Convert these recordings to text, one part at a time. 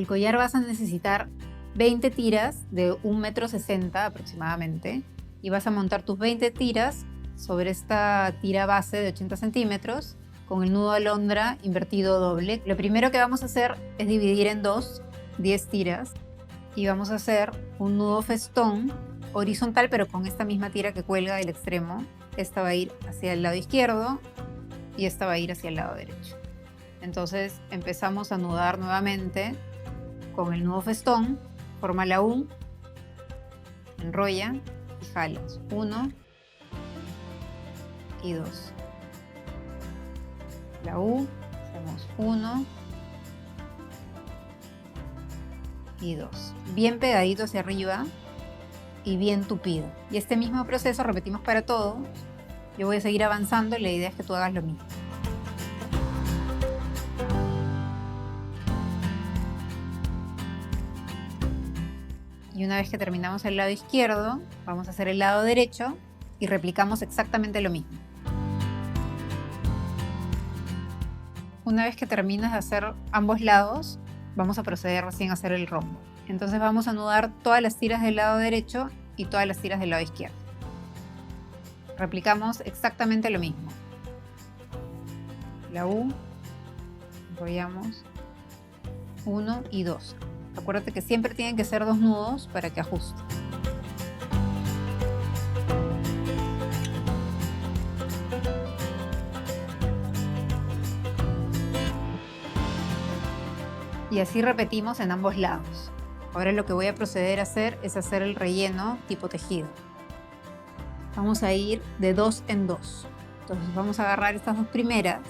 el collar vas a necesitar 20 tiras de 1,60 m aproximadamente y vas a montar tus 20 tiras sobre esta tira base de 80 centímetros con el nudo alondra invertido doble. Lo primero que vamos a hacer es dividir en dos 10 tiras y vamos a hacer un nudo festón horizontal, pero con esta misma tira que cuelga del extremo. Esta va a ir hacia el lado izquierdo y esta va a ir hacia el lado derecho. Entonces empezamos a anudar nuevamente con el nudo festón. Forma la U, enrolla y jalas 1 y 2. La U, hacemos 1 y 2. Bien pegadito hacia arriba y bien tupido. Y este mismo proceso repetimos para todos. Yo voy a seguir avanzando y la idea es que tú hagas lo mismo. Y una vez que terminamos el lado izquierdo, vamos a hacer el lado derecho y replicamos exactamente lo mismo. Una vez que terminas de hacer ambos lados, vamos a proceder recién a hacer el rombo. Entonces vamos a anudar todas las tiras del lado derecho y todas las tiras del lado izquierdo. Replicamos exactamente lo mismo. La U, enrollamos 1 y 2. Acuérdate que siempre tienen que ser 2 nudos para que ajuste. Y así repetimos en ambos lados. Ahora lo que voy a proceder a hacer es hacer el relleno tipo tejido. Vamos a ir de 2 en 2. Entonces vamos a agarrar estas dos primeras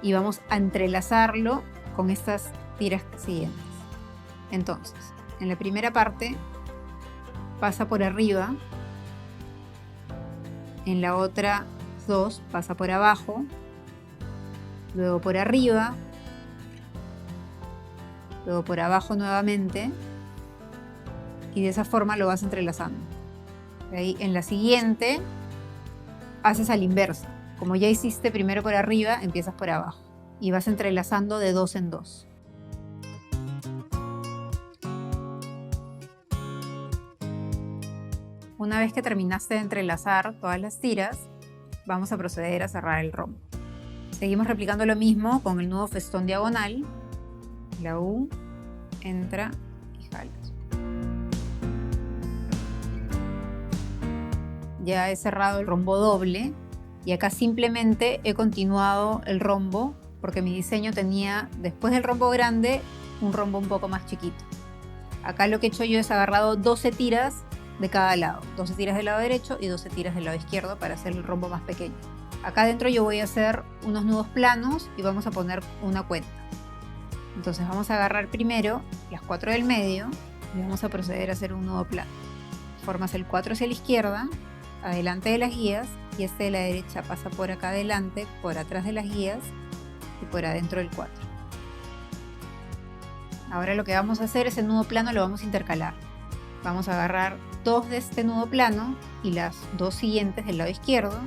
y vamos a entrelazarlo con estas tiras siguientes. Entonces, en la primera parte pasa por arriba, en la otra 2 pasa por abajo, luego por arriba, luego por abajo nuevamente y de esa forma lo vas entrelazando. Ahí, en la siguiente haces a la inversa. Como ya hiciste primero por arriba, empiezas por abajo y vas entrelazando de 2 en 2. Una vez que terminaste de entrelazar todas las tiras, vamos a proceder a cerrar el rombo. Seguimos replicando lo mismo con el nudo festón diagonal. La U, entra y jalas. Ya he cerrado el rombo doble y acá simplemente he continuado el rombo porque mi diseño tenía, después del rombo grande, un rombo un poco más chiquito. Acá lo que he hecho yo es agarrado 12 tiras de cada lado, 12 tiras del lado derecho y 12 tiras del lado izquierdo para hacer el rombo más pequeño. Acá adentro yo voy a hacer unos nudos planos y vamos a poner una cuenta. Entonces vamos a agarrar primero las 4 del medio y vamos a proceder a hacer un nudo plano. Formas el 4 hacia la izquierda, adelante de las guías, y este de la derecha pasa por acá adelante, por atrás de las guías y por adentro del 4. Ahora lo que vamos a hacer es el nudo plano, lo vamos a intercalar. Vamos a agarrar 2 de este nudo plano y las 2 siguientes del lado izquierdo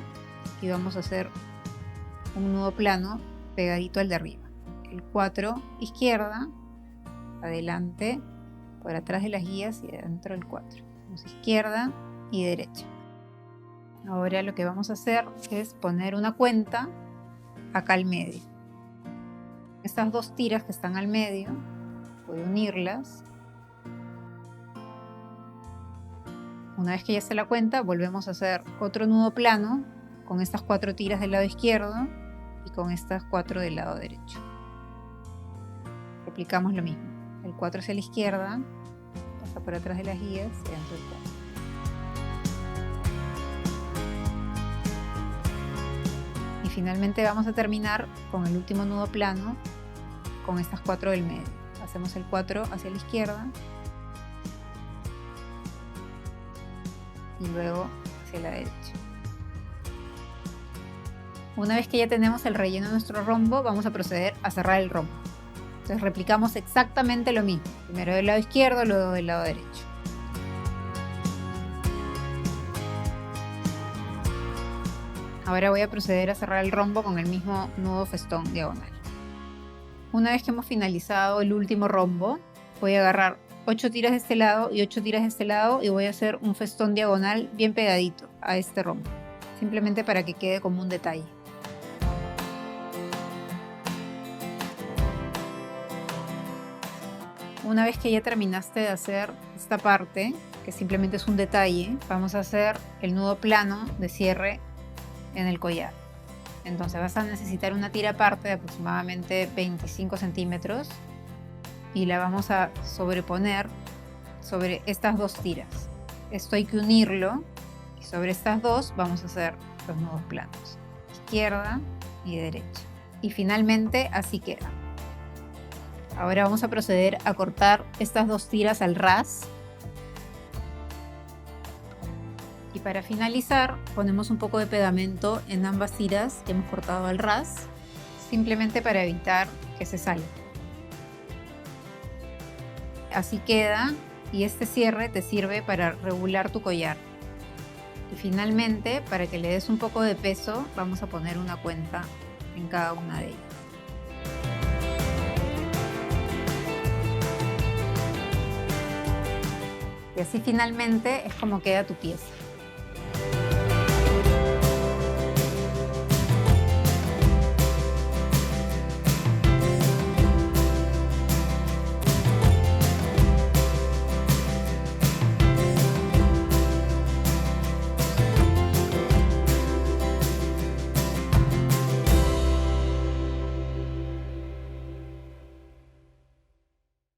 y vamos a hacer un nudo plano pegadito al de arriba. El 4 izquierda, adelante, por atrás de las guías y adentro del 4. Vamos izquierda y derecha. Ahora lo que vamos a hacer es poner una cuenta acá al medio. Estas 2 tiras que están al medio, voy a unirlas. Una vez que ya esté la cuenta, volvemos a hacer otro nudo plano con estas 4 tiras del lado izquierdo y con estas 4 del lado derecho. Replicamos lo mismo. El 4 hacia la izquierda, pasa por atrás de las guías y dentro del 4. Y finalmente vamos a terminar con el último nudo plano con estas 4 del medio. Hacemos el 4 hacia la izquierda y luego hacia la derecha. Una vez que ya tenemos el relleno de nuestro rombo, vamos a proceder a cerrar el rombo. Entonces replicamos exactamente lo mismo. Primero del lado izquierdo, luego del lado derecho. Ahora voy a proceder a cerrar el rombo con el mismo nudo festón diagonal. Una vez que hemos finalizado el último rombo, Voy a agarrar 8 tiras de este lado y 8 tiras de este lado y voy a hacer un festón diagonal bien pegadito a este rombo, simplemente para que quede como un detalle. Una vez que ya terminaste de hacer esta parte, que simplemente es un detalle, vamos a hacer el nudo plano de cierre en el collar. Entonces vas a necesitar una tira aparte de aproximadamente 25 centímetros y la vamos a sobreponer sobre estas dos tiras. Esto hay que unirlo y sobre estas dos vamos a hacer los nudos planos, izquierda y derecha. Y finalmente así queda. Ahora vamos a proceder a cortar estas dos tiras al ras. Y para finalizar ponemos un poco de pegamento en ambas tiras que hemos cortado al ras, simplemente para evitar que se salga. Así queda, y este cierre te sirve para regular tu collar. Y finalmente, para que le des un poco de peso, vamos a poner una cuenta en cada una de ellas. Y así finalmente es como queda tu pieza.